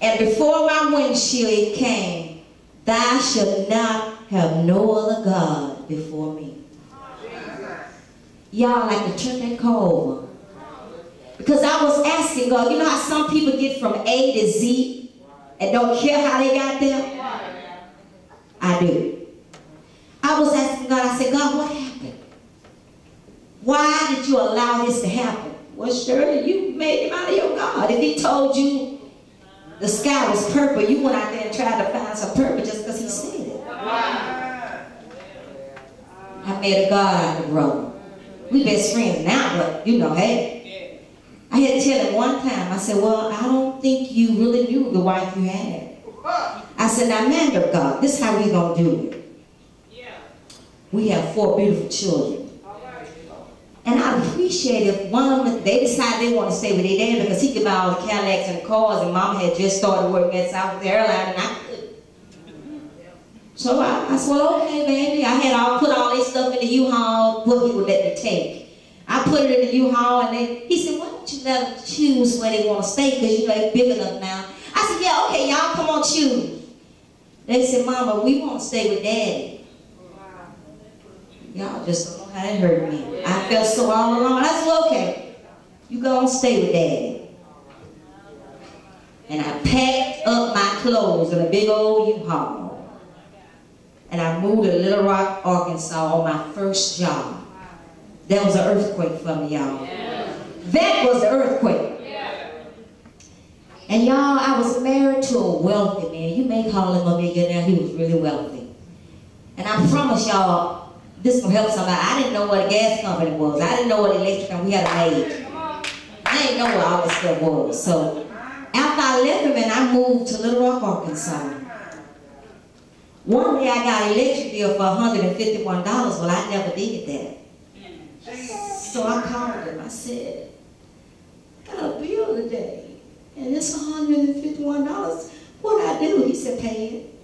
And before my windshield it came, thou shalt not have no other God before me. Y'all like to turn that car over. Because I was asking God, you know how some people get from A to Z and don't care how they got there? I do. I was asking God, I said, God, what happened? Why did you allow this to happen? Well, Shirley, you made him out of your God. If he told you the sky was purple, you went out there and tried to find some purple just because he said it. I made a God out of the road. We best friends now, but you know, hey. I had to tell him one time, I said, well, I don't think you really knew the wife you had. I said, now, man of God, this is how we going to do it. We have 4 beautiful children. And I appreciate if one of them, they decide they want to stay with their dad because he could buy all the Cadillacs and the cars, and Mama had just started working at Southwest Airlines, and I couldn't. So I said, well, okay, baby. I had put all this stuff in the U-Haul, what he would let me take. I put it in the U-Haul, and then he said, why don't you let them choose where they want to stay, because you know they're big enough now. I said, yeah, okay, y'all come on, choose. They said, Mama, we want to stay with Daddy. Y'all just don't know how that hurt me. I felt so all alone. I said, well, okay, you go and stay with Daddy. And I packed up my clothes in a big old U-Haul. And I moved to Little Rock, Arkansas on my first job. That was an earthquake for me, y'all. That was an earthquake. And y'all, I was married to a wealthy man. You may call him a millionaire. He was really wealthy. And I promise y'all, this will help somebody. I didn't know what a gas company was. I didn't know what electric company. We had a maid. I didn't know what all this stuff was. So after I left him and I moved to Little Rock, Arkansas, one day I got an electric bill for $151. Well, I never did that. So I called him. I said, I got a bill today, and it's $151. What I do? He said, pay it.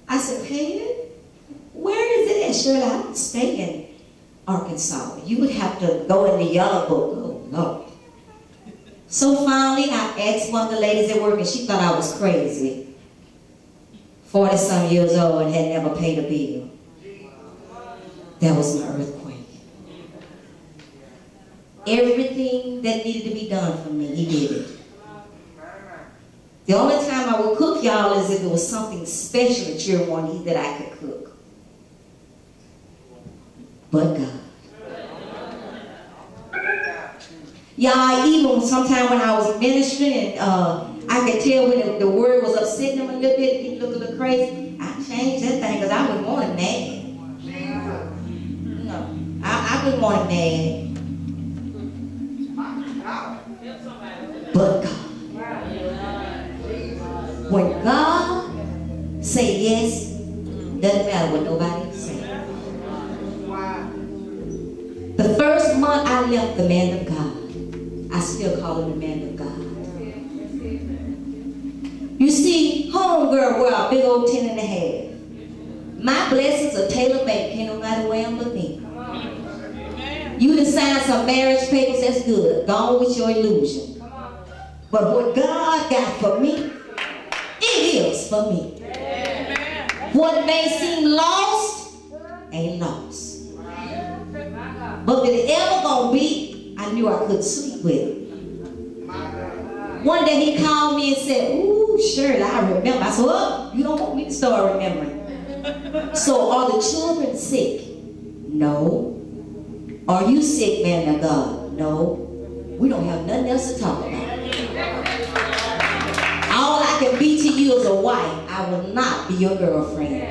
I said, pay it? Where is it at, Shirley? I don't stay in Arkansas. You would have to go in the yellow book. Oh, no. So finally, I asked one of the ladies at work, and she thought I was crazy. 40-some years old and had never paid a bill. That was an earthquake. Everything that needed to be done for me, he did it. The only time I would cook, y'all, is if there was something special that you wanted that I could cook. But God. Y'all, even sometime when I was ministering and I could tell when the word was upsetting him a little bit, he looked a little crazy. I changed that thing because I was wanting mad. No, I was wanting mad. But God. When God say yes, doesn't matter what nobody say. The first month I left the man of God, I still call him the man of God. You see, homegirl wear a big old 10.5. My blessings are tailor-made. Can't nobody wear them but me. You done signed some marriage papers, that's good. Gone with your illusion. But what God got for me, it is for me. What may seem lost, ain't lost. But if it ever gonna be, I knew I couldn't sleep with it. One day he called me and said, ooh, Shirley, I remember. I said, oh, you don't want me to start remembering. So are the children sick? No. Are you sick, man of God? No. We don't have nothing else to talk about. All I can be to you as a wife, I will not be your girlfriend.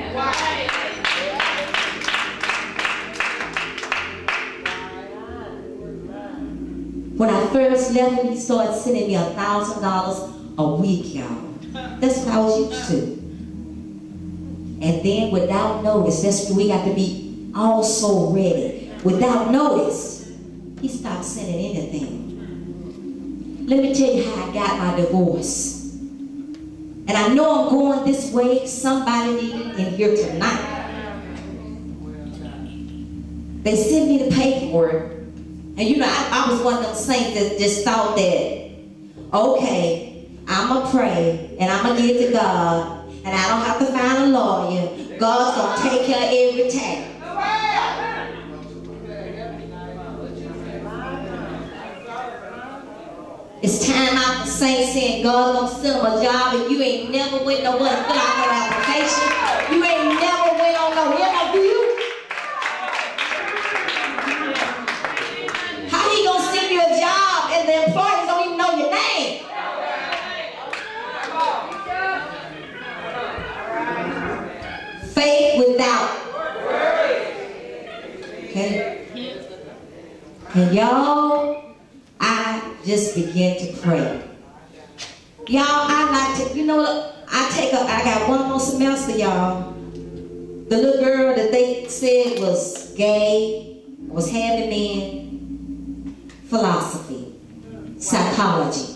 When I first left him, he started sending me $1,000 a week, y'all. That's what I was used to. And then without notice, that's when we got to be all so ready. Without notice, he stopped sending anything. Let me tell you how I got my divorce. And I know I'm going this way. Somebody needed in here tonight. They sent me the paperwork. And you know, I was one of them saints that just thought that, okay, I'm going to pray and I'm going to give to God, and I don't have to find a lawyer. God's going to take care of every task. It's time out for saints saying God gonna send them a job, and you ain't never went nowhere to fill out no application. You ain't never went on no interview. How he gonna send you a job and the employers don't even know your name? Faith without. Okay. And y'all, I just began to pray. Y'all, I like to, you know, I got one more semester, y'all. The little girl that they said was gay, was having in philosophy, psychology.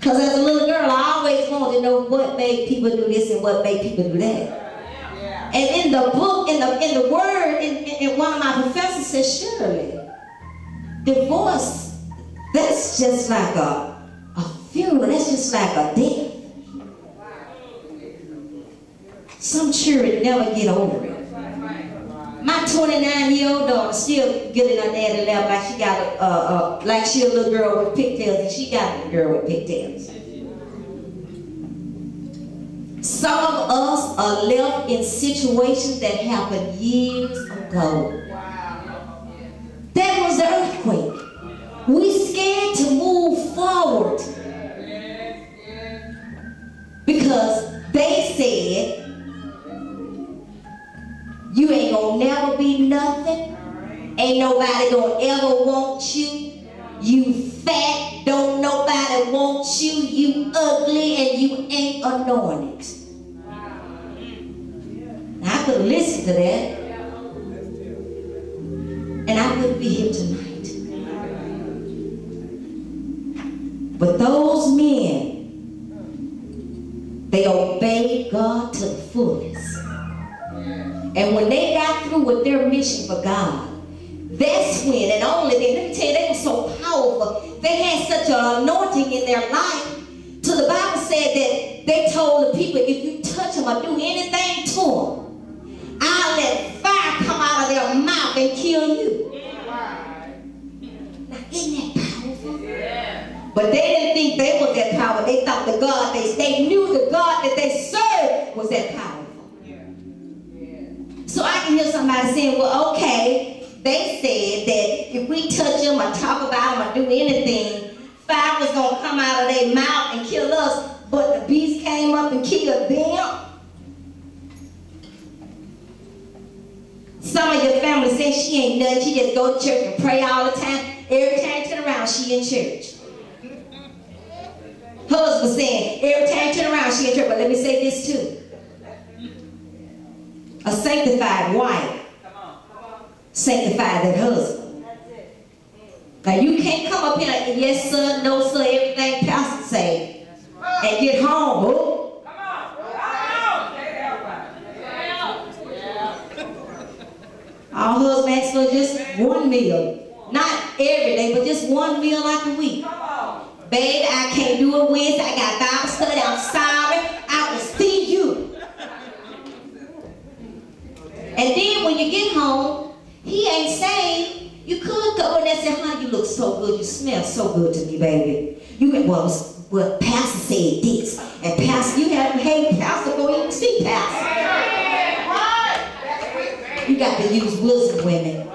Because as a little girl, I always wanted to know what made people do this and what made people do that. And in the book, in the word, in one of my professors said, Shirley, divorce, that's just like a funeral. That's just like a death. Some children never get over it. My 29-year-old daughter still getting her daddy lap like she got like she a little girl with pigtails, and she got a little girl with pigtails. Some of us are left in situations that happened years ago. That was the earthquake. We scared to move forward because they said, you ain't gonna never be nothing. Ain't nobody gonna ever want you. You fat, don't nobody want you. You ugly, and you ain't anointed. Now, I could listen to that, and I wouldn't be here tonight. But those men, they obeyed God to the fullest. And when they got through with their mission for God, that's when, and only then, let me tell you, they were so powerful. They had such an anointing in their life. So the Bible said that they told the people, if you touch them or do anything to them, I'll let fire come out of their mouth and kill you. Now, isn't that powerful? But they didn't think they was that powerful. They thought the God, they knew the God that they served was that powerful. So I can hear somebody saying, well, okay, they said that if we touch them or talk about them or do anything, fire was going to come out of their mouth and kill us, but the beast came up and killed them. Some of your family say she ain't nothing. She just go to church and pray all the time. Every time you turn around, she in church. Husband saying, every time you turn around, she in church. But let me say this too. A sanctified wife sanctified that husband. Now you can't come up here and yes sir, no sir, everything pastor say, and get home, boo. Our husband asks for just one meal. Not every day, but just one meal like a week. Baby, I can't do it Wednesday. I got Bible study. I'm sorry. I will see you. And then when you get home, he ain't saying, you could go in there and say, honey, you look so good. You smell so good to me, baby. You can, well, pastor said this. And pastor, you haven't hated pastor, go even see pastor. You got to use wisdom, women.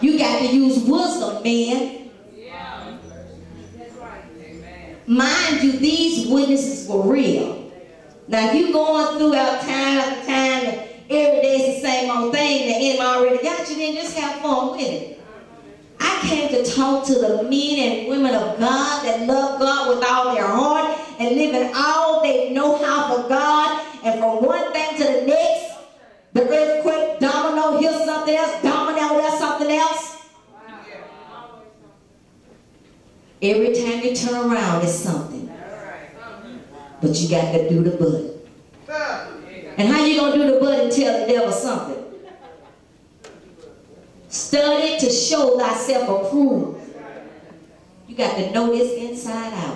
You got to use wisdom, men. Mind you, these witnesses were real. Now, if you going throughout time after time, and every day is the same old thing, the enemy already got you, then just have fun with it. I came to talk to the men and women of God that love God with all their heart and living all they know how for God, and from one thing to the next, the earthquake, domino, here's something else, domino, there's something else. Every time you turn around, it's something. But you got to do the bud. And how you going to do the bud and tell the devil something? Study to show thyself approved. You got to know this inside out.